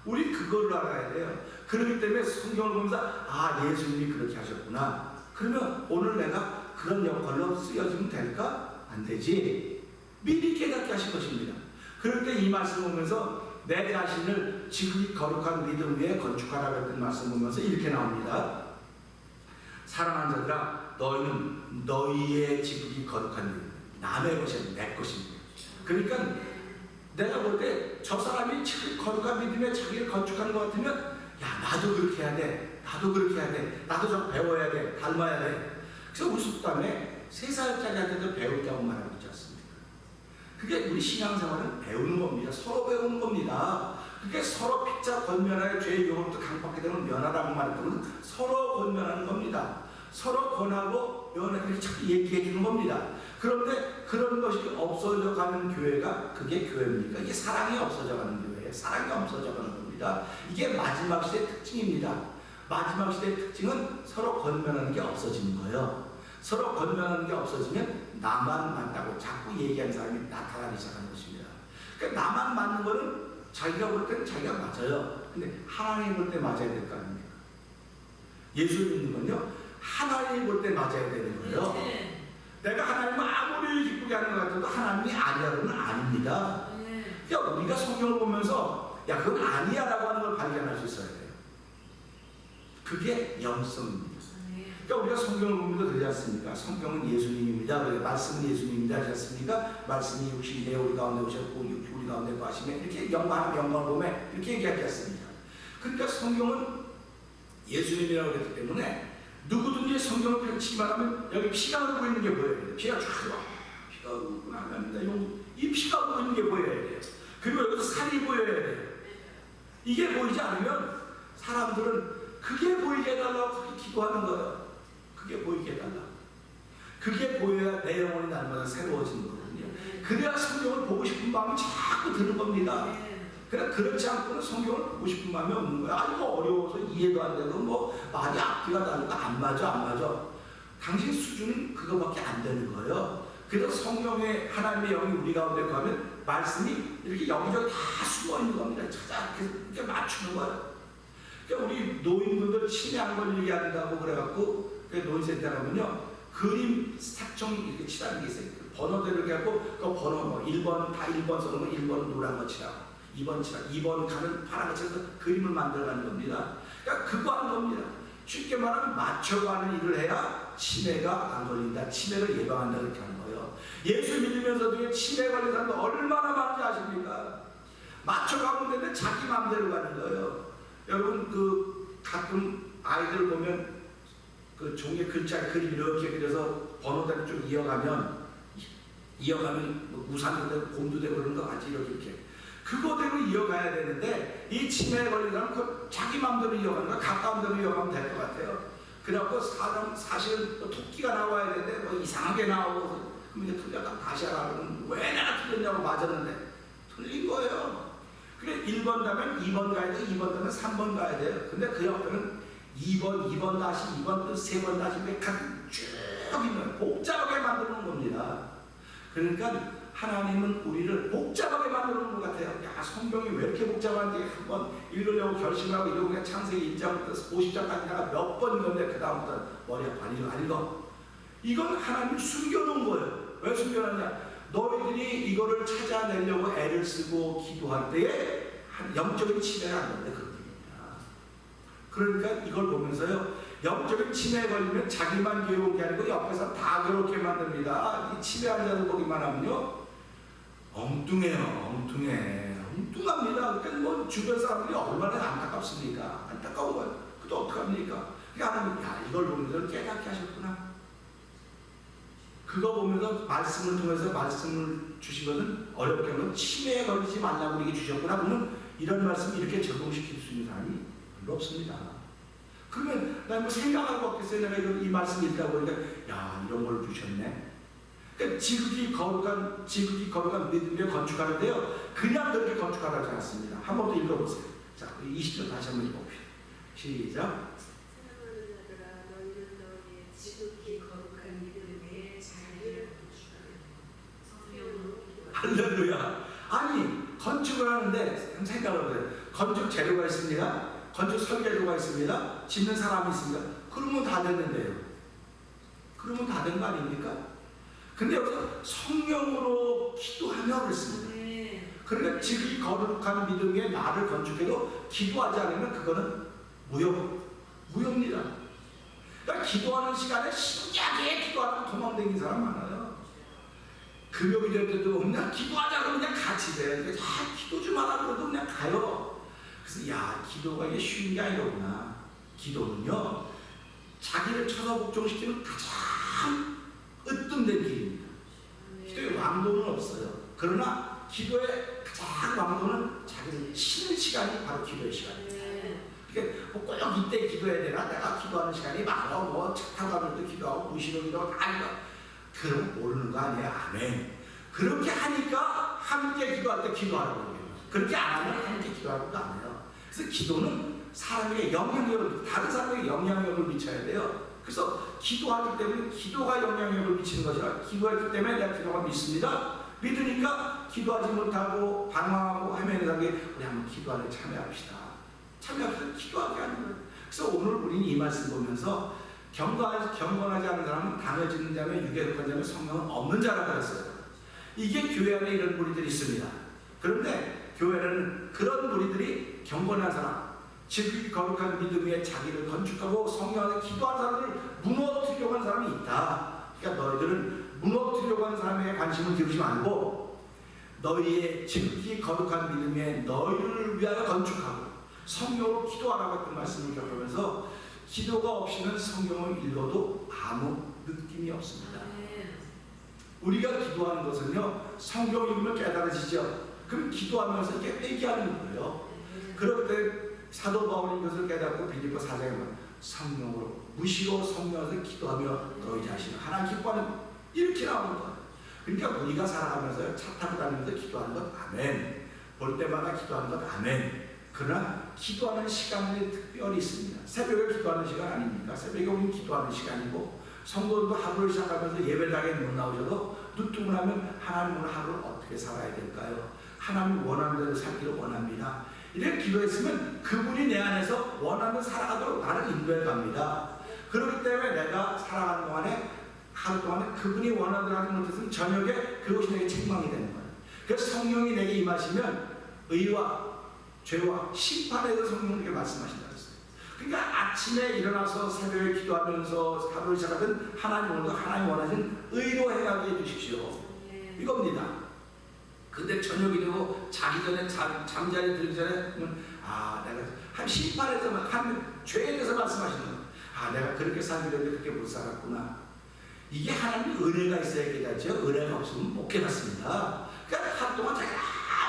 Speaker 1: 우리 그걸 알아야 돼요. 그렇기 때문에 성경을 보면서 예수님이 그렇게 하셨구나. 그러면 오늘 내가 그런 역할로 쓰여지면 될까? 안 되지. 미리 깨닫게 하신 것입니다. 그럴 때 이 말씀 보면서 내 자신을 지극히 거룩한 믿음 위에 건축하라고 했던 말씀 보면서 이렇게 나옵니다. 사랑하는 자들아, 너희는 너희의 지극히 거룩한 믿음, 남의 것이 아니라 내 것입니다. 그러니까 내가 볼 때 저 사람이 지극히 거룩한 믿음에 자기를 건축하는 것 같으면 나도 그렇게 해야 돼. 나도 그렇게 해야 돼. 나도 좀 배워야 돼. 닮아야 돼. 그래서 우리 속담에 3살짜리한테도 배우자고 말하고 있지 않습니까? 그게 우리 신앙생활은 배우는 겁니다. 서로 배우는 겁니다. 그게 서로 픽자 권면하여 죄의 유혹부터 강박하게 되면 면하라고 말했던 건 서로 권면하는 겁니다. 서로 권하고 면하게 자꾸 얘기해 주는 겁니다. 그런데 그런 것이 없어져 가는 교회가 그게 교회입니까? 이게 사랑이 없어져 가는 교회예요. 사랑이 없어져 가는 겁니다. 이게 마지막 시대의 특징입니다. 마지막 시대의 특징은 서로 권면하는 게 없어지는 거예요. 서로 권면하는 게 없어지면 나만 맞다고 자꾸 얘기하는 사람이 나타나기 시작하는 것입니다. 그러니까 나만 맞는 거는 자기가 볼 때는 자기가 맞아요. 근데 하나님 볼 때 맞아야 될 거 아닙니까? 예수 믿는 건요, 하나님 볼 때 맞아야 되는 거예요. 내가 하나님을 아무리 기쁘게 하는 것 같아도 하나님이 아니라고는 아닙니다. 그러니까 우리가 성경을 보면서 그건 아니야 라고 하는 걸 발견할 수 있어야 돼요. 그게 영성입니다. 그러니까 우리가 성경을 보면서 그러지 않습니까? 성경은 예수님입니다. 말씀은 예수님입니다. 하지 않습니까? 말씀이 육신이 되어 우리 가운데 오셨고 우리 가운데 거하시면 이렇게 영광을 보면 이렇게 얘기하지 않습니다. 그러니까 성경은 예수님이라고 했기 때문에 누구든지 성경을 펼치기만 하면 여기 피가 흐르고 있는 게 보여야 돼요. 피가 쫙 피가 흐르고 나갑니다. 이 피가 흐르고 있는 게 보여야 돼요. 그리고 여기서 산이 보여야 돼요. 이게 보이지 않으면 사람들은 그게 보이게 해달라고 그렇게 기도하는 거예요. 그게 보이게 해달라. 그게 보여야 내 영혼이 날마다 새로워지는 거거든요. 그래야 성경을 보고 싶은 마음이 자꾸 드는 겁니다. 그러나 그렇지 않고는 성경을 보고 싶은 마음이 없는 거야. 아, 이거 어려워서 이해도 안 되고 뭐 말이 앞뒤가 다르고 안 맞아. 당신 수준은 그거밖에 안 되는 거예요. 그래서 성경의 하나님의 영이 우리 가운데 가면 말씀이 이렇게 여기저기 다 숨어 있는 겁니다. 찾아 이렇게 맞추는 거예요. 그러니까 우리 노인분들 치매 안 걸리게 한다고 그래갖고 노인센터 가면요 그림 탁종이 이렇게 칠하는 게 있어요. 번호대로 이렇게 하고 그 번호 뭐 1번 다 1번 써놓은 거 1번 노란 거 칠하고 2번 칠하고 2번 가는 파란 거 칠해서 그림을 만들어가는 겁니다. 그러니까 그거 하는 겁니다. 쉽게 말하면 맞춰가는 일을 해야 치매가 안 걸린다. 치매를 예방한다 이렇게 하는 거예요. 예수 믿으면서도 치매 걸린 사람도 얼마나 많은지 아십니까? 맞춰가면 되는데 자기 마음대로 가는 거예요. 여러분 그 가끔 아이들 보면 그 종이에 글자 그림 이렇게 그려서 번호대로 좀 이어가면 뭐 우산도 되고 곰도 되고 그런 거 같이 이렇게 그거대로 이어가야 되는데 이 치매에 걸린 사람은 그 자기 마음대로 이어가는 거야. 가까운 대로 이어가면 될 것 같아요. 그래갖고 사람 사실은 또 토끼가 나와야 되는데 뭐 이상하게 나오고 그럼 이제 틀렸다 다시 하라 그러면 왜 내가 틀렸냐고 맞았는데 틀린 거예요. 그래 1번 가면 2번 가야 돼, 2번 가면 3번 가야 돼요. 근데 그 옆에는 2번 다시 2번 또 3번 다시 쭉 있는 복잡하게 만드는 겁니다. 그러니까 하나님은 우리를 복잡하게 만드는 것 같아요. 야, 성경이 왜 이렇게 복잡한지 한번 읽으려고 결심하고 이러고 그냥 창세기 1장부터 50장까지 내가 몇 번 읽었는데 그 다음부터 머리 아파 안 읽어. 이건 하나님이 숨겨놓은 거예요. 왜 숨겨놨냐? 너희들이 이거를 찾아내려고 애를 쓰고 기도할 때에 영적인 치매가 안 된다. 그러니까 이걸 보면서요, 영적인 치매에 걸리면 자기만 괴로운 게 아니고 옆에서 다 괴롭게 만듭니다. 이 치매 환자들 보기만 하면요, 엉뚱합니다. 그러니까 뭐 주변 사람들이 얼마나 안타깝습니까? 안타까운 거예요. 그것도 어떡합니까? 그러니까 하나님, 야, 이걸 보면서 깨닫게 하셨구나. 그거 보면서 말씀을 통해서 말씀을 주시거든 어렵게 하면 치매에 걸리지 말라고 우리에게 주셨구나. 그러면 이런 말씀 이렇게 적용시킬 수 있는 사람이 별로 없습니다. 그러면 나 뭐 생각하고 없겠어요. 내가 이 말씀 읽다 보니까 야, 이런 걸 주셨네. 그러니까 지극히 거룩한 믿음을 건축하는데요, 그냥 그렇게 건축하지 않습니다. 한 번 더 읽어보세요. 자, 20절 다시 한번 읽어봅시다. 시작.
Speaker 2: 사랑하는 자들아, 너희는 너희의 지극히 거룩한 믿음의 자리를 건축하며 성령으로 기도하라.
Speaker 1: 할렐루야. 아니, 건축을 하는데 생각을 해요. 건축 재료가 있습니다. 건축 설계도가 있습니다. 짓는 사람이 있습니다. 그러면 다 됐는데요. 그러면 다 된 거 아닙니까? 근데 여기서 성령으로 기도하며 그랬습니다. 그러니까 지극히 거룩한 믿음 위에 나를 건축해도 기도하지 않으면 그거는 무효입니다. 그러니까 기도하는 시간에 신기하게 기도하는 도망다니는 사람 많아요. 금요일 될 때도 그냥 기도하자 그러면 그냥 같이 돼. 그러니까 기도 좀 하라 그러도 그냥 가요. 그래서 야, 기도가 이게 쉬운 게 아니로구나. 기도는요, 자기를 쳐서 복종시키는 가장 으뜸된 길입니다. 기도에 왕도는 없어요. 그러나 기도의 가장 왕도는 자기를 치는 시간이 바로 기도의 시간입니다. 그러니까 꼭 이때 기도해야 되나? 내가 기도하는 시간이 많아. 뭐 차 타고 가면서 기도하고 무시로 기도하고 다 이거. 그럼 모르는 거 아니야. 아멘. 그렇게 하니까 함께 기도할 때 기도하라고 해요. 그렇게 안 하면 함께 기도하고도 안 해요. 그래서 기도는 사람에게 영향력을, 다른 사람에게 영향력을 미쳐야 돼요. 그래서 기도하기 때문에 기도가 영향력을 미치는 것이라, 기도했기 때문에 내가 기도가 믿습니다. 믿으니까 기도하지 못하고 방황하고 헤매는 사람에게 우리 한번 기도하는 참여합시다. 참여합시다. 기도하게 하는 거예요. 그래서 오늘 우리는 이 말씀 보면서 경건하지 않은 사람은 당을 짓는 자며 유괴독한 자며 성령은 없는 자라고 했어요. 이게 교회 안에 이런 무리들이 있습니다. 그런데 교회는 그런 무리들이 경건한 사람, 즉 거룩한 믿음 위에 자기를 건축하고 성령 안에 기도하는 사람을 무너뜨리려고 하는 사람이 있다. 그러니까 너희들은 무너뜨리려고 하는 사람에게 관심을 기울이지 말고 너희의 지극히 거룩한 믿음에 너희를 위하여 건축하고 성령으로 기도하라고 했던 말씀을 겪으면서 기도가 없이는 성경을 읽어도 아무 느낌이 없습니다. 우리가 기도하는 것은요, 성경 읽으면 깨달아지죠. 그럼 기도하면서 이렇게 회개하는 거예요. 그럴 때 사도 바울이 이것을 깨닫고 빌립보 4장에 보면 성령으로 무시로 성령으로 기도하며 너희 자신을 하나님 기뻐하는 것. 이렇게 나오는 거예요. 그러니까 우리가 살아가면서 차 타고 다니면서 기도하는 것 아멘. 볼 때마다 기도하는 것 아멘. 그러나 기도하는 시간이 특별히 있습니다. 새벽에 기도하는 시간 아닙니까? 새벽에 우리는 기도하는 시간이고 성도들도 하루를 시작하면서 예배당에 못 나오셔도 눈 뜨고 나면 하나님 오늘 하루를 어떻게 살아야 될까요? 하나님 원하는 대로 살기를 원합니다. 이렇게 기도했으면 그분이 내 안에서 원하는 살아가도록 나를 인도해 갑니다. 그렇기 때문에 내가 살아가는 동안에 하루 동안에 그분이 원하는 대로 하지 못했으면 저녁에 그것이 내게 책망이 되는 거예요. 그래서 성령이 내게 임하시면 의와 죄와 심판에 대해서 성령님께 말씀하신다고 했어요. 그러니까 아침에 일어나서 새벽에 기도하면서 하루를 시작하든 하나님 오늘도 하나님 원하신 의로 행하게 해주십시오. 이겁니다. 근데 저녁이 되고 자기 전에 잠자리에 들기 전에 내가 한 심판에서만 한 죄에 대해서 말씀하시는 거예요. 내가 그렇게 살기로 했는데 그렇게 못 살았구나. 이게 하나님의 은혜가 있어야 깨닫죠. 은혜가 없으면 못 깨닫습니다. 그러니까 하루 동안 자기가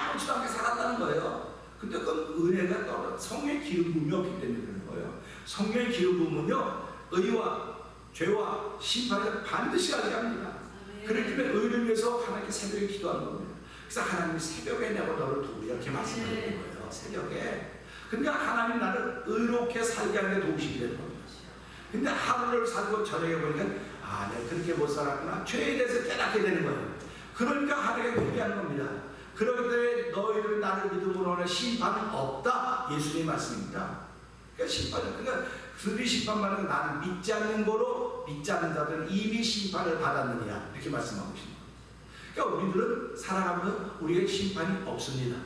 Speaker 1: 아무렇지도 않게 살았다는 거예요. 근데 그건 은혜가 떨어 성령의 기름 부음이 없기 때문에 그런 거예요. 성령의 기름 부음은요 의와 죄와 심판을 반드시 알게 합니다. 그렇기 때문에 의를 위해서 하나님께 새벽에 기도하는 겁니다. 그래서 하나님이 새벽에 내가 너를 도우리 이렇게 말씀하는 거예요. 새벽에. 그러니까 하나님 나를 의롭게 살게 하는 데 도우시게 되는 겁니다. 근데 하루를 살고 저녁에 보니까 내가 그렇게 못 살았구나. 죄에 대해서 깨닫게 되는 거예요. 그러니까 하나님께 회개하는 겁니다. 그렇기 때문에 너희를 나를 믿음으로 하는 심판은 없다. 예수님의 말씀입니다. 그러니까 심판은 그들이 심판받는 나를 믿지 않는 거로 믿지 않는 자들은 이미 심판을 받았느니라 이렇게 말씀하고 계십니다. 그러니까 우리들은 살아가면서 우리의 심판이 없습니다.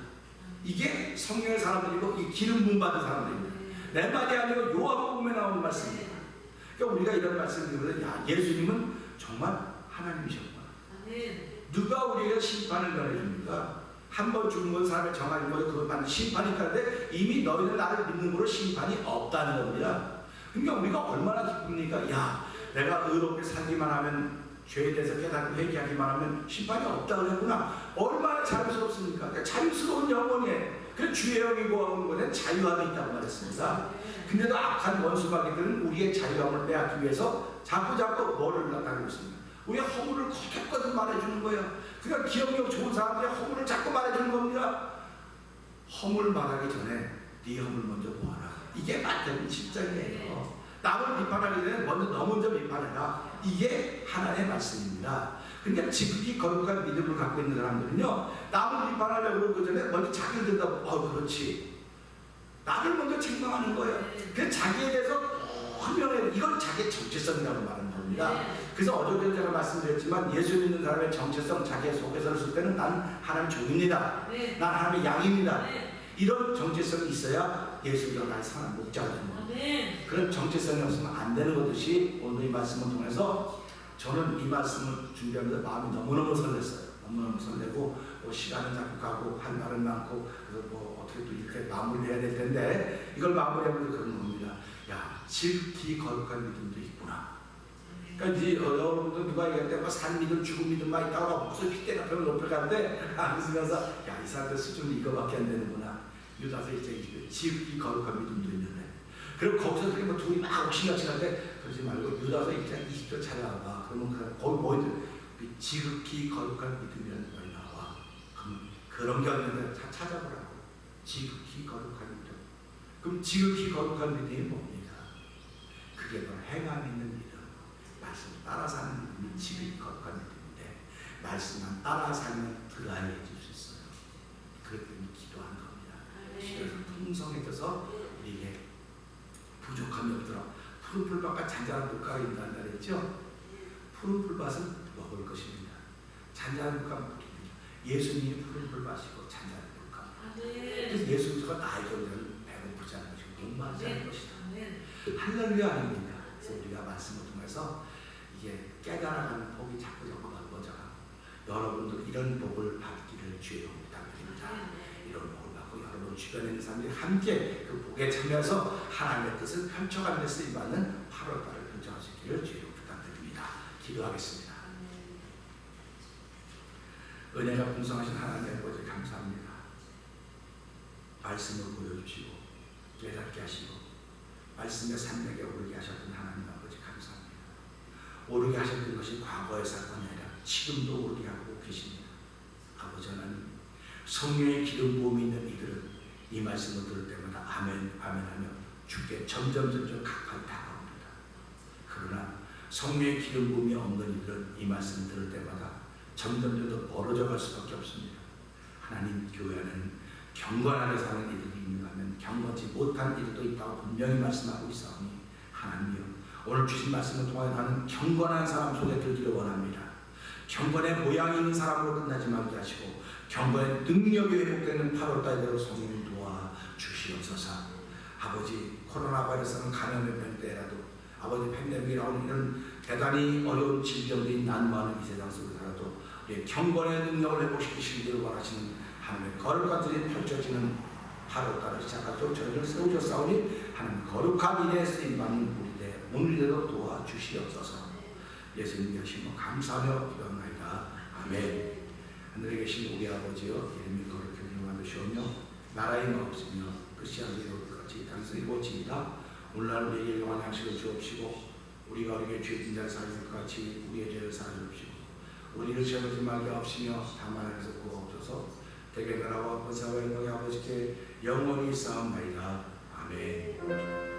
Speaker 1: 이게 성령의 사람들이고 이 기름 부음 받은 사람들입니다. 내 말이 아니고 요한복음에 나오는 말씀입니다. 그러니까 우리가 이런 말씀을 드리면 예수님은 정말 하나님이셨구나. 누가 우리에게 심판을 전해줍니까? 한 번 죽은 건 사람의 정하는 거예요. 그걸 받는 심판이 있다는데 이미 너희는 나를 믿는 거로 심판이 없다는 겁니다. 그러니까 우리가 얼마나 기쁩니까? 내가 의롭게 살기만 하면 죄에 대해서 깨닫고 회개하기만 하면 심판이 없다 그랬구나. 얼마나 자유스럽습니까? 그러니까 자유스러운 영혼이에요. 그 주의 영이 구하는 것에 자유함이 있다고 말했습니다. 근데도 악한 원수마귀들은 우리의 자유함을 빼앗기 위해서 자꾸 뭐를 나타내고 있습니다. 우리의 허물을 거듭거듭 말해주는 거예요. 그러니까 기억력 좋은 사람들이 허물을 자꾸 말해주는 겁니다. 허물 말하기 전에 네 허물 먼저 보아라. 이게 맞다는 십장이에요. 남을 비판하기 전에 너 먼저 비판해라. 이게 하나님의 말씀입니다. 그러니까 지극히 거룩한 믿음을 갖고 있는 사람들은요 남을 비판하려고 그러기 전에 먼저 자기를 든다고 그렇지. 나를 먼저 책망하는 거예요. 그래서 자기에 대해서 분명히 이건 자기의 정체성이라고 말하는 겁니다. 그래서 어저께 제가 말씀드렸지만 예수 믿는 사람의 정체성 자기의 속에서 쓸 때는 난 하나님 종입니다. 난 하나님의 양입니다. 이런 정체성이 있어야 예수가 나의 선한 목자가 되는 겁니다. 그런 정체성이 없으면 안 되는 것듯이 오늘 이 말씀을 통해서 저는 이 말씀을 준비하면서 마음이 너무너무 설렜어요. 너무너무 설레고 시간은 자꾸 가고 할 말은 많고 그래서 어떻게 또 이렇게 마무리해야 될 텐데 이걸 마무리하면서 그런 겁니다. 지극히 거룩한 믿음도 있구나. 그러니까 이제 여러분들 누가 얘기할 때 산 믿음 죽은 믿음만 있다고 무슨 핏대나 별로 높여가는데 웃으면서 이 사람들 수준이 이거밖에 안 되는구나. 유다서 이제 지극히 거룩한 믿음도 있는데 그리고 거기서 그렇게 둘이 막 옥신각신한데 그러지 말고 유다서 1장 20절 찾아와봐. 그러면 거기 뭐든 지극히 거룩한 믿음이라는 말이 나와. 그런 게 없는데 찾아보라고. 지극히 거룩한 믿음. 그럼 지극히 거룩한 믿음이 뭡니까? 그게 바로 행함 있는 믿음. 말씀 따라 사는 믿음이 지극히 거룩한 믿음인데 말씀만 따라 살면 드라이해질 수 있어요. 그렇기 때문에 기도하는 겁니다. 기도해서 풍성해져서 우리에게 부족함이 없더라. 푸른 풀밭과 잔잔한 물가가 있다는 말이죠. 푸른 풀밭은 먹을 것입니다. 잔잔한 물가는 먹입니다. 예수님이 푸른 풀밭이고 잔잔한 물가. 그래서 예수님과 나에게 오면 배고프지 않은 것이고 목마르지 않은 것이다. 할렐루야 아닙니까? 그래서 우리가 말씀을 통해서 이게 깨달아가는 복이 자꾸 넓어져가. 여러분도 이런 복을 받기를 주의 이름으로 부탁드립니다. 이런 복을 받고 여러분 주변에 있는 사람들이 함께 그 복에 참여해서 하나님의 뜻을 펼쳐가는 데 쓰임받는 8월달을 펼쳐가시기를 주의 이름으로 부탁드립니다. 기도하겠습니다. 은혜가 풍성하신 하나님의 아버지 감사합니다. 감사합니다. 말씀을 보여주시고 깨닫게 하시고 말씀의 산맥에 오르게 하셨던 하나님 아버지 감사합니다. 오르게 하셨던 것이 과거의 사건이 아니라 지금도 오르게 하고 계십니다. 아버지 하나님, 성령의 기름 부음이 있는 이들은 이 말씀을 들을 때마다 아멘 아멘 하며 주께 점점 가까이 다가옵니다. 그러나 성령의 기름 부음이 없는 이들은 이 말씀을 들을 때마다 점점 더 멀어져 갈 수밖에 없습니다. 하나님 교회 안에는 경건하게 사는 이들이 있는가면 경건치 못한 이들도 있다고 분명히 말씀하고 있사오니 하나님이여, 오늘 주신 말씀을 통하여 나는 경건한 사람 속에 들기를 원합니다. 경건의 모양이 있는 사람으로 끝나지 말게 하시고 경건의 능력이 회복되는 8월달대로 성령 도와 주시옵소서. 아버지, 코로나 바이러스는 감염된 때라도 아버지 팬데믹이라고 이런 대단히 어려운 질병들이 난무하는 이 세상 속에서라도 경건의 능력을 회복시키시기를 원하시는 하나님의 거룩한 일이 펼쳐지는 8월달을 시작하도록 저희를 세우셨사오니 하나님 거룩한 일에 쓰임받는 우리들 오늘에도 도와주시옵소서. 예수님 여시모 감사하며 기도합니다. 아멘. 하늘에 계신 우리 아버지여, 이름이 거룩히 여겨주시오며 나라의 마옵시며 뜻이 하늘로 같이 땅에서 이루어지이다. 오늘날 우리에게 영원한 양식을 주옵시고 우리가 우리에게 죄진 자를 사하는 것 같이 우리의 죄를 사하옵시고 우리를 시험하지 말게 하옵시며 다만 악에서 구하옵소서. 대개 나라와 권세와 영광의 아버지께 영원히 쌓옵나이다. 아멘.